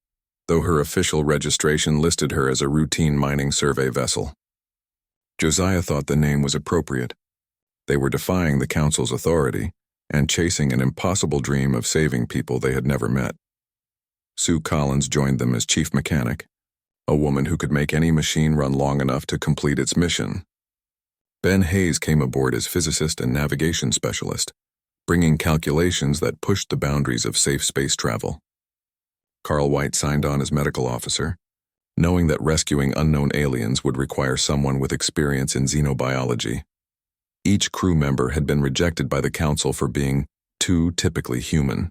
though her official registration listed her as a routine mining survey vessel. Josiah thought the name was appropriate. They were defying the Council's authority and chasing an impossible dream of saving people they had never met. Sue Collins joined them as chief mechanic, a woman who could make any machine run long enough to complete its mission. Ben Hayes came aboard as physicist and navigation specialist, bringing calculations that pushed the boundaries of safe space travel. Carl White signed on as medical officer, knowing that rescuing unknown aliens would require someone with experience in xenobiology. Each crew member had been rejected by the Council for being too typically human.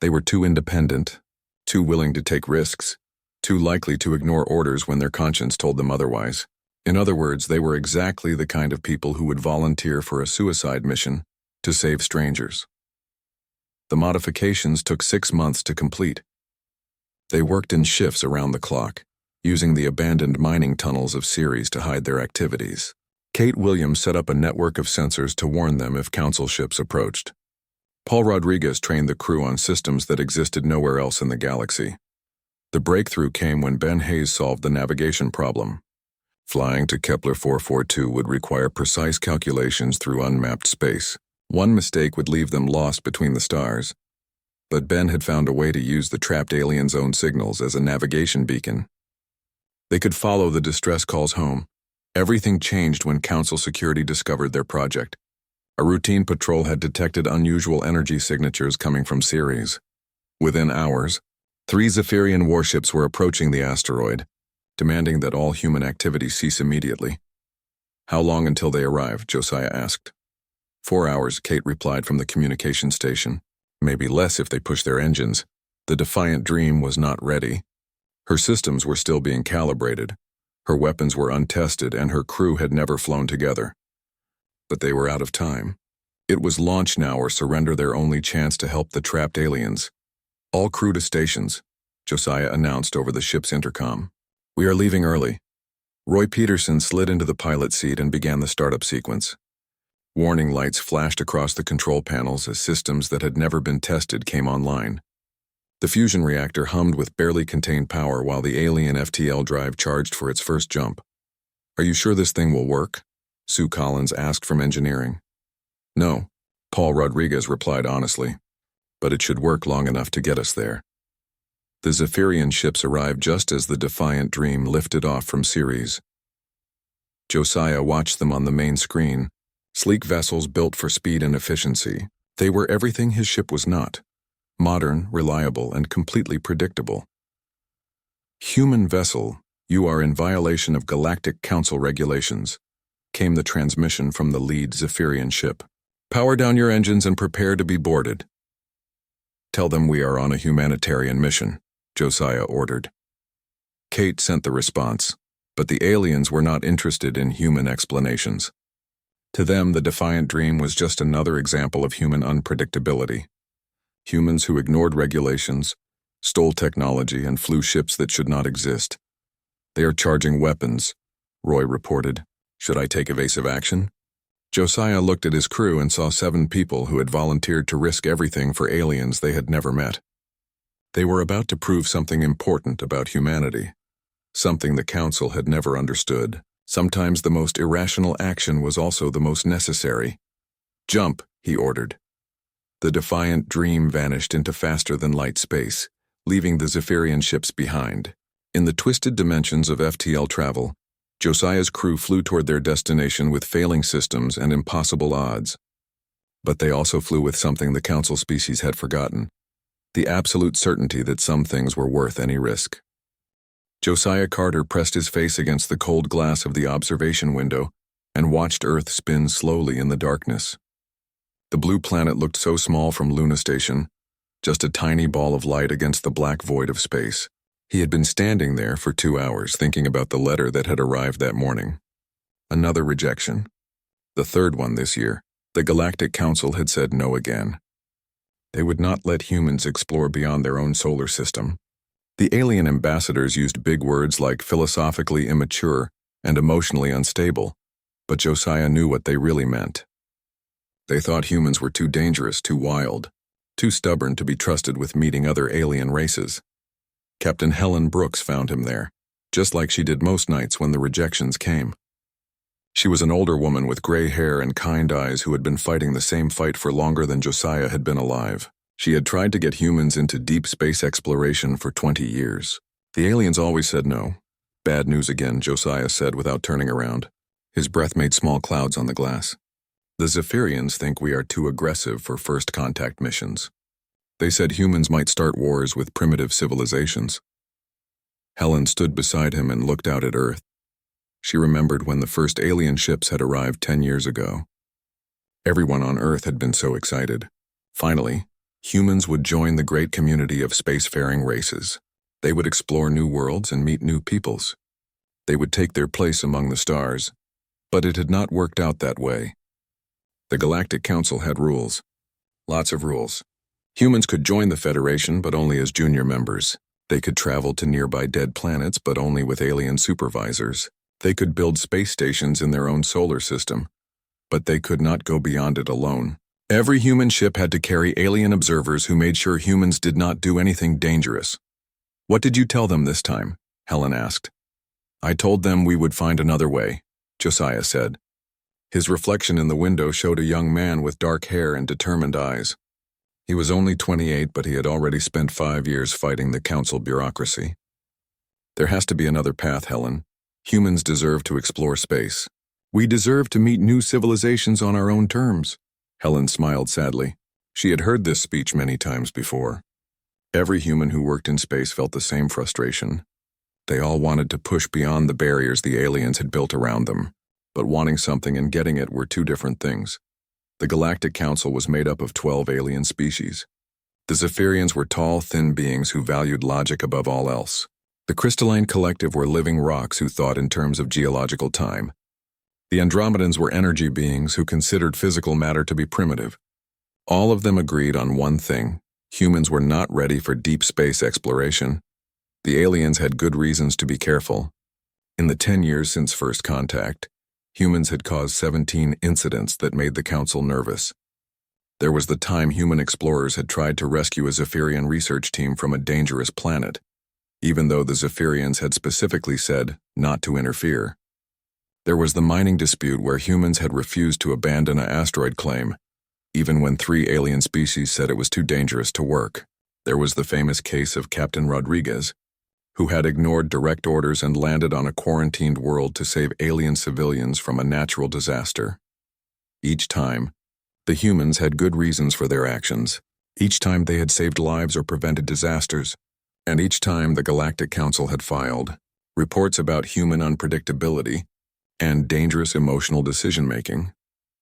They were too independent, too willing to take risks, too likely to ignore orders when their conscience told them otherwise. In other words, they were exactly the kind of people who would volunteer for a suicide mission to save strangers. The modifications took 6 months to complete. They worked in shifts around the clock, using the abandoned mining tunnels of Ceres to hide their activities. Kate Williams set up a network of sensors to warn them if Council ships approached. Paul Rodriguez trained the crew on systems that existed nowhere else in the galaxy. The breakthrough came when Ben Hayes solved the navigation problem. Flying to Kepler 442 would require precise calculations through unmapped space. One mistake would leave them lost between the stars. But Ben had found a way to use the trapped aliens' own signals as a navigation beacon. They could follow the distress calls home. Everything changed when Council security discovered their project. A routine patrol had detected unusual energy signatures coming from Ceres. Within hours, 3 Zephyrian warships were approaching the asteroid, demanding that all human activity cease immediately. "How long until they arrive?" Josiah asked. 4 hours, Kate replied from the communication station. "Maybe less if they push their engines." The Defiant Dream was not ready. Her systems were still being calibrated, her weapons were untested, and her crew had never flown together. But they were out of time. It was launch now or surrender, their only chance to help the trapped aliens. "All crew to stations," Josiah announced over the ship's intercom. "We are leaving early." Roy Peterson slid into the pilot seat and began the startup sequence. Warning lights flashed across the control panels as systems that had never been tested came online. The fusion reactor hummed with barely contained power while the alien FTL drive charged for its first jump. "Are you sure this thing will work?" Sue Collins asked from engineering. "No," Paul Rodriguez replied honestly, "but it should work long enough to get us there." The Zephyrian ships arrived just as the Defiant Dream lifted off from Ceres. Josiah watched them on the main screen, sleek vessels built for speed and efficiency. They were everything his ship was not: modern, reliable, and completely predictable. "Human vessel, you are in violation of Galactic Council regulations," came the transmission from the lead Zephyrian ship. "Power down your engines and prepare to be boarded." "Tell them we are on a humanitarian mission," Josiah ordered. Kate sent the response, but the aliens were not interested in human explanations. To them, the Defiant Dream was just another example of human unpredictability. Humans who ignored regulations, stole technology, and flew ships that should not exist. "They are charging weapons," Roy reported. "Should I take evasive action?" Josiah looked at his crew and saw 7 people who had volunteered to risk everything for aliens they had never met. They were about to prove something important about humanity, something the Council had never understood. Sometimes the most irrational action was also the most necessary. "Jump," he ordered. The Defiant Dream vanished into faster-than-light space, leaving the Zephyrian ships behind. In the twisted dimensions of FTL travel, Josiah's crew flew toward their destination with failing systems and impossible odds. But they also flew with something the Council species had forgotten: the absolute certainty that some things were worth any risk. Josiah Carter pressed his face against the cold glass of the observation window and watched Earth spin slowly in the darkness. The blue planet looked so small from Luna Station, just a tiny ball of light against the black void of space. He had been standing there for 2 hours thinking about the letter that had arrived that morning. Another rejection. The third one this year. The Galactic Council had said no again. They would not let humans explore beyond their own solar system. The alien ambassadors used big words like philosophically immature and emotionally unstable, but Josiah knew what they really meant. They thought humans were too dangerous, too wild, too stubborn to be trusted with meeting other alien races. Captain Helen Brooks found him there, just like she did most nights when the rejections came. She was an older woman with gray hair and kind eyes who had been fighting the same fight for longer than Josiah had been alive. She had tried to get humans into deep space exploration for 20 years. The aliens always said no. "Bad news again," Josiah said without turning around. His breath made small clouds on the glass. "The Zephyrians think we are too aggressive for first contact missions. They said humans might start wars with primitive civilizations." Helen stood beside him and looked out at Earth. She remembered when the first alien ships had arrived 10 years ago. Everyone on Earth had been so excited. Finally, humans would join the great community of spacefaring races. They would explore new worlds and meet new peoples. They would take their place among the stars. But it had not worked out that way. The Galactic Council had rules. Lots of rules. Humans could join the Federation, but only as junior members. They could travel to nearby dead planets, but only with alien supervisors. They could build space stations in their own solar system, but they could not go beyond it alone. Every human ship had to carry alien observers who made sure humans did not do anything dangerous. "What did you tell them this time?" Helen asked. "I told them we would find another way," Josiah said. His reflection in the window showed a young man with dark hair and determined eyes. He was only 28, but he had already spent 5 years fighting the Council bureaucracy. "There has to be another path, Helen. Humans deserve to explore space. We deserve to meet new civilizations on our own terms." Helen smiled sadly. She had heard this speech many times before. Every human who worked in space felt the same frustration. They all wanted to push beyond the barriers the aliens had built around them, but wanting something and getting it were two different things. The Galactic Council was made up of 12 alien species. The Zephyrians were tall, thin beings who valued logic above all else. The crystalline collective were living rocks who thought in terms of geological time. The Andromedans were energy beings who considered physical matter to be primitive. All of them agreed on one thing: humans were not ready for deep space exploration. The aliens had good reasons to be careful. In the 10 years since first contact, humans had caused 17 incidents that made the Council nervous. There was the time human explorers had tried to rescue a Zephyrian research team from a dangerous planet, even though the Zephyrians had specifically said not to interfere. There was the mining dispute where humans had refused to abandon an asteroid claim, even when 3 alien species said it was too dangerous to work. There was the famous case of Captain Rodriguez, who had ignored direct orders and landed on a quarantined world to save alien civilians from a natural disaster. Each time, the humans had good reasons for their actions. Each time they had saved lives or prevented disasters. And each time the Galactic Council had filed reports about human unpredictability and dangerous emotional decision-making.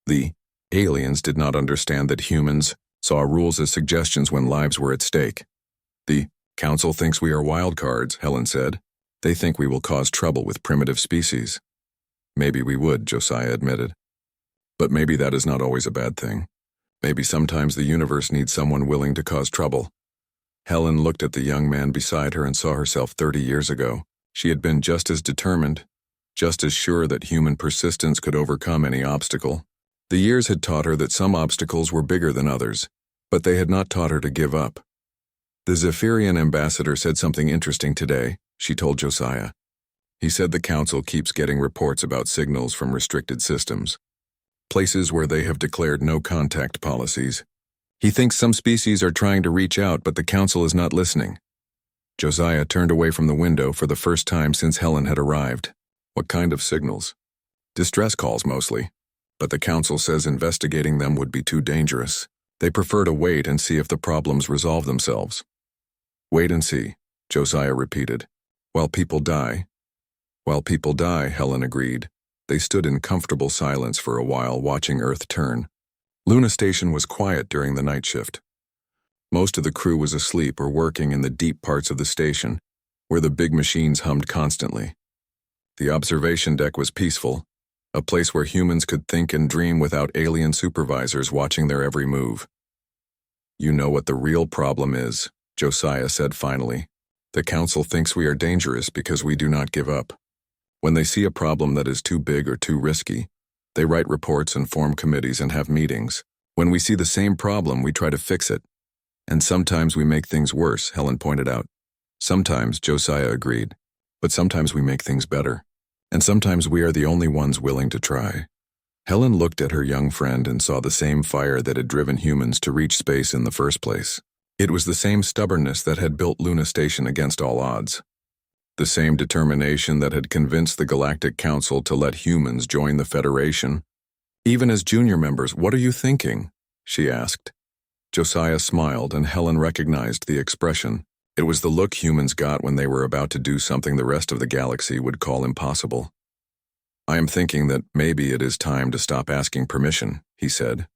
The aliens did not understand that humans saw rules as suggestions when lives were at stake. The Council thinks we are wildcards, Helen said. They think we will cause trouble with primitive species. Maybe we would, Josiah admitted. But maybe that is not always a bad thing. Maybe sometimes the universe needs someone willing to cause trouble. Helen looked at the young man beside her and saw herself 30 years ago. She had been just as determined, just as sure that human persistence could overcome any obstacle. The years had taught her that some obstacles were bigger than others, but they had not taught her to give up. The Zephyrian ambassador said something interesting today, she told Josiah. He said the Council keeps getting reports about signals from restricted systems, places where they have declared no contact policies. He thinks some species are trying to reach out, but the Council is not listening. Josiah turned away from the window for the first time since Helen had arrived. What kind of signals? Distress calls mostly, but the Council says investigating them would be too dangerous. They prefer to wait and see if the problems resolve themselves. Wait and see, Josiah repeated. While people die. While people die, Helen agreed. They stood in comfortable silence for a while, watching Earth turn. Luna Station was quiet during the night shift. Most of the crew was asleep or working in the deep parts of the station, where the big machines hummed constantly. The observation deck was peaceful, a place where humans could think and dream without alien supervisors watching their every move. You know what the real problem is, Josiah said finally. The Council thinks we are dangerous because we do not give up. When they see a problem that is too big or too risky, they write reports and form committees and have meetings. When we see the same problem, we try to fix it. And sometimes we make things worse, Helen pointed out. Sometimes, Josiah agreed. But sometimes we make things better. And sometimes we are the only ones willing to try. Helen looked at her young friend and saw the same fire that had driven humans to reach space in the first place. It was the same stubbornness that had built Luna Station against all odds. The same determination that had convinced the Galactic Council to let humans join the Federation. Even as junior members, what are you thinking? She asked. Josiah smiled, and Helen recognized the expression. It was the look humans got when they were about to do something the rest of the galaxy would call impossible. I am thinking that maybe it is time to stop asking permission, he said.